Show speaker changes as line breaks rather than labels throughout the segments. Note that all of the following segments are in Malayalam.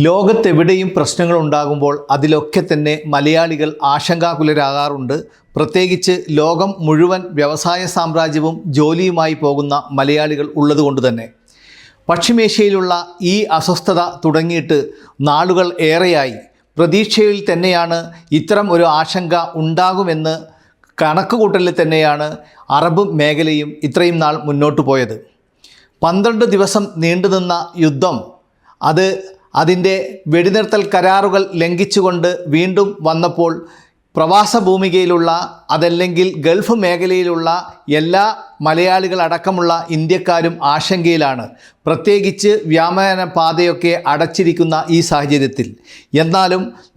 ലോകത്തെവിടെയും പ്രശ്നങ്ങൾ ഉണ്ടാകുമ്പോൾ അതിലൊക്കെ തന്നെ മലയാളികൾ ആശങ്കാകുലരാകാറുണ്ട്. പ്രത്യേകിച്ച് ലോകം മുഴുവൻ വ്യവസായ സാമ്രാജ്യവും ജോലിയുമായി പോകുന്ന മലയാളികൾ ഉള്ളതുകൊണ്ട് തന്നെ. പശ്ചിമേഷ്യയിലുള്ള ഈ അസ്വസ്ഥത തുടങ്ങിയിട്ട് നാളുകൾ ഏറെയായി. പ്രതീക്ഷയിൽ തന്നെയാണ് ഇത്തരം ഒരു ആശങ്ക ഉണ്ടാകുമെന്ന് കണക്കുകൂട്ടലിൽ തന്നെയാണ് അറബ് മേഖലയും ഇത്രയും നാൾ മുന്നോട്ട് പോയത്. 12 ദിവസം നീണ്ടുനിന്ന യുദ്ധം അതിൻ്റെ വെടിനിർത്തൽ കരാറുകൾ ലംഘിച്ചുകൊണ്ട് വീണ്ടും വന്നപ്പോൾ പ്രവാസ ഭൂമികയിലുള്ള അതല്ലെങ്കിൽ ഗൾഫ് മേഖലയിലുള്ള എല്ലാ മലയാളികളടക്കമുള്ള ഇന്ത്യക്കാരും ആശങ്കയിലാണ്. പ്രത്യേകിച്ച് വ്യോമയാന പാതയൊക്കെ അടച്ചിരിക്കുന്ന ഈ സാഹചര്യത്തിൽ.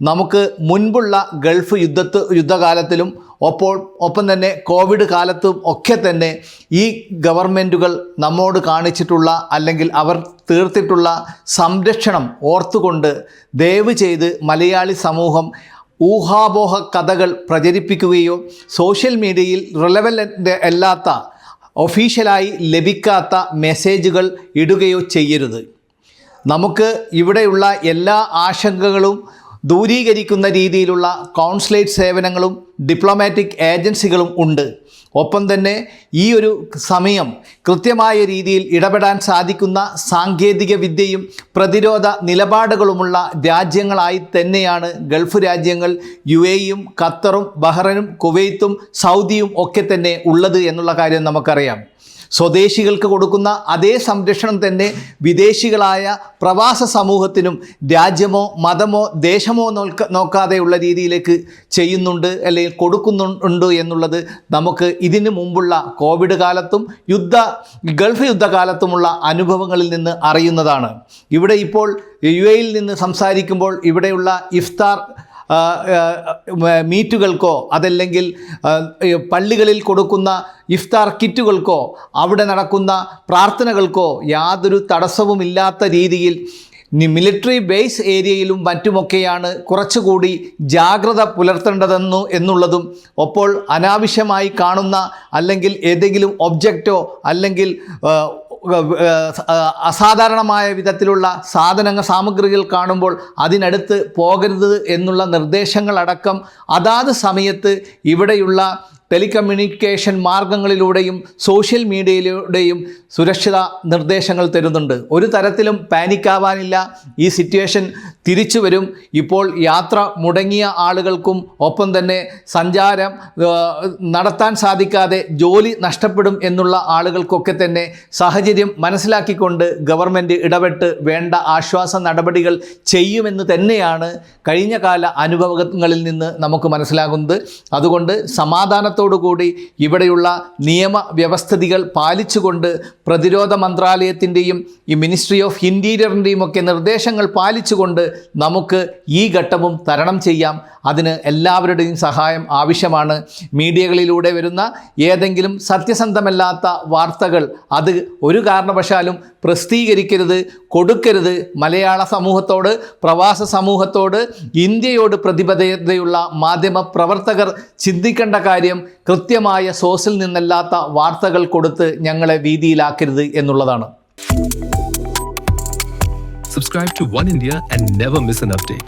നമുക്ക് മുൻപുള്ള ഗൾഫ് യുദ്ധകാലത്തിലും ഒപ്പം തന്നെ കോവിഡ് കാലത്തും ഒക്കെ തന്നെ ഈ ഗവൺമെൻറ്റുകൾ നമ്മോട് കാണിച്ചിട്ടുള്ള അല്ലെങ്കിൽ അവർ തീർത്തിട്ടുള്ള സംരക്ഷണം ഓർത്തുകൊണ്ട് ദയവ് ചെയ്ത് മലയാളി സമൂഹം ഊഹാപോഹ കഥകൾ പ്രചരിപ്പിക്കുകയോ സോഷ്യൽ മീഡിയയിൽ റിലവൻ്റ് അല്ലാത്ത ഒഫീഷ്യലായി ലഭിക്കാത്ത മെസ്സേജുകൾ ഇടുകയോ ചെയ്യരുത്. നമുക്ക് ഇവിടെയുള്ള എല്ലാ ആശങ്കകളും ദൂരീകരിക്കുന്ന രീതിയിലുള്ള കോൺസുലേറ്റ് സേവനങ്ങളും ഡിപ്ലോമാറ്റിക് ഏജൻസികളും ഉണ്ട്. ഒപ്പം തന്നെ ഈ ഒരു സമയം കൃത്യമായ രീതിയിൽ ഇടപെടാൻ സാധിക്കുന്ന സാങ്കേതിക വിദ്യയും പ്രതിരോധ നിലപാടുകളുമുള്ള രാജ്യങ്ങളായി തന്നെയാണ് ഗൾഫ് രാജ്യങ്ങൾ, UAEയും ഖത്തറും ബഹ്റൈനും കുവൈത്തും സൗദിയും ഒക്കെ തന്നെ ഉള്ളത് എന്നുള്ള കാര്യം നമുക്കറിയാം. സ്വദേശികൾക്ക് കൊടുക്കുന്ന അതേ സംരക്ഷണം തന്നെ വിദേശികളായ പ്രവാസ സമൂഹത്തിനും രാജ്യമോ മതമോ ദേശമോ നോക്കാതെയുള്ള രീതിയിലേക്ക് ചെയ്യുന്നുണ്ട് അല്ലെങ്കിൽ കൊടുക്കുന്നുണ്ട് എന്നുള്ളത് നമുക്ക് ഇതിനു മുമ്പുള്ള കോവിഡ് കാലത്തും ഗൾഫ് യുദ്ധകാലത്തുമുള്ള അനുഭവങ്ങളിൽ നിന്ന് അറിയുന്നതാണ്. ഇവിടെ ഇപ്പോൾ UAEയിൽ നിന്ന് സംസാരിക്കുമ്പോൾ ഇവിടെയുള്ള ഇഫ്താർ മീറ്റുകൾക്കോ അതല്ലെങ്കിൽ പള്ളികളിൽ കൊടുക്കുന്ന ഇഫ്താർ കിറ്റുകൾക്കോ അവിടെ നടക്കുന്ന പ്രാർത്ഥനകൾക്കോ യാതൊരു തടസ്സവുമില്ലാത്ത രീതിയിൽ മിലിറ്ററി ബേസ് ഏരിയയിലും മറ്റുമൊക്കെയാണ് കുറച്ചുകൂടി ജാഗ്രത പുലർത്തേണ്ടതെന്നുള്ളതും ഒപ്പോൾ അനാവശ്യമായി കാണുന്ന അല്ലെങ്കിൽ ഏതെങ്കിലും ഒബ്ജക്റ്റോ അല്ലെങ്കിൽ അസാധാരണമായ വിധത്തിലുള്ള സാമഗ്രികൾ കാണുമ്പോൾ അതിനടുത്ത് പോകരുത് എന്നുള്ള നിർദ്ദേശങ്ങളടക്കം അതാത് സമയത്ത് ഇവിടെയുള്ള ടെലികമ്മ്യൂണിക്കേഷൻ മാർഗങ്ങളിലൂടെയും സോഷ്യൽ മീഡിയയിലൂടെയും സുരക്ഷിത നിർദ്ദേശങ്ങൾ തരുന്നുണ്ട്. ഒരു തരത്തിലും പാനിക്കാവാനില്ല. ഈ സിറ്റുവേഷൻ തിരിച്ചു വരും. ഇപ്പോൾ യാത്ര മുടങ്ങിയ ആളുകൾക്കും ഒപ്പം തന്നെ സഞ്ചാരം നടത്താൻ സാധിക്കാതെ ജോലി നഷ്ടപ്പെടും എന്നുള്ള ആളുകൾക്കൊക്കെ തന്നെ സാഹചര്യം മനസ്സിലാക്കിക്കൊണ്ട് ഗവൺമെൻറ് ഇടപെട്ട് വേണ്ട ആശ്വാസ നടപടികൾ ചെയ്യുമെന്ന് തന്നെയാണ് കഴിഞ്ഞ കാല അനുഭവങ്ങളിൽ നിന്ന് നമുക്ക് മനസ്സിലാകുന്നത്. അതുകൊണ്ട് സമാധാനത്തോടുകൂടി ഇവിടെയുള്ള നിയമവ്യവസ്ഥിതികൾ പാലിച്ചുകൊണ്ട് പ്രതിരോധ മന്ത്രാലയത്തിൻ്റെയും ഈ മിനിസ്ട്രി ഓഫ് ഇൻറ്റീരിയറിൻ്റെയും ഒക്കെ നിർദ്ദേശങ്ങൾ പാലിച്ചുകൊണ്ട് നമുക്ക് ഈ ഘട്ടവും തരണം ചെയ്യാം. അതിന് എല്ലാവരുടെയും സഹായം ആവശ്യമാണ്. മീഡിയകളിലൂടെ വരുന്ന ഏതെങ്കിലും സത്യസന്ധമല്ലാത്ത വാർത്തകൾ അത് ഒരു കാരണവശാലും പ്രസിദ്ധീകരിക്കരുത്, കൊടുക്കരുത്. മലയാള സമൂഹത്തോട്, പ്രവാസ സമൂഹത്തോട്, ഇന്ത്യയോട് പ്രതിബദ്ധതയുള്ള മാധ്യമ പ്രവർത്തകർ ചിന്തിക്കേണ്ട കാര്യം കൃത്യമായ സോഴ്സിൽ നിന്നല്ലാത്ത വാർത്തകൾ കൊടുത്ത് ഞങ്ങളെ ഭീതിയിലാക്കരുത് എന്നുള്ളതാണ്.
Subscribe to One India and never miss an update.